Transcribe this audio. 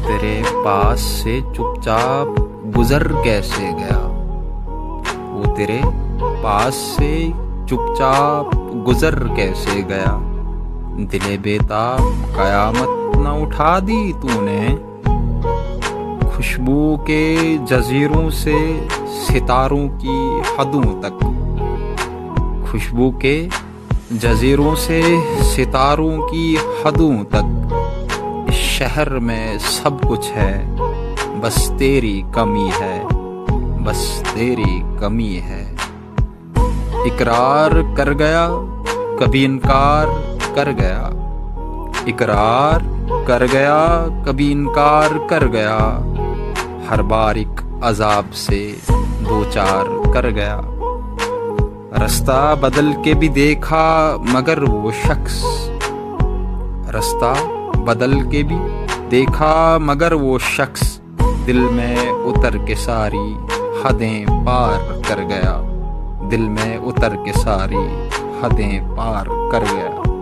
तेरे पास से चुपचाप गुजर कैसे गया, वो तेरे पास से चुपचाप गुजर कैसे गया। दिले बेताब कयामत न उठा दी तूने, खुशबू के जजीरों से सितारों की हदों तक। खुशबू के जजीरों से सितारों की हदों तक। इस शहर में सब कुछ है, बस तेरी कमी है, बस तेरी कमी है। इकरार कर गया कभी इनकार कर गया, इकरार कर गया कभी इनकार कर गया। हर बार एक अजाब से दो चार कर गया। रास्ता बदल के भी देखा मगर वो शख्स, रास्ता बदल के भी देखा मगर वो शख्स दिल में उतर के सारी हदें पार कर गया। दिल में उतर के सारी हदें पार कर गया।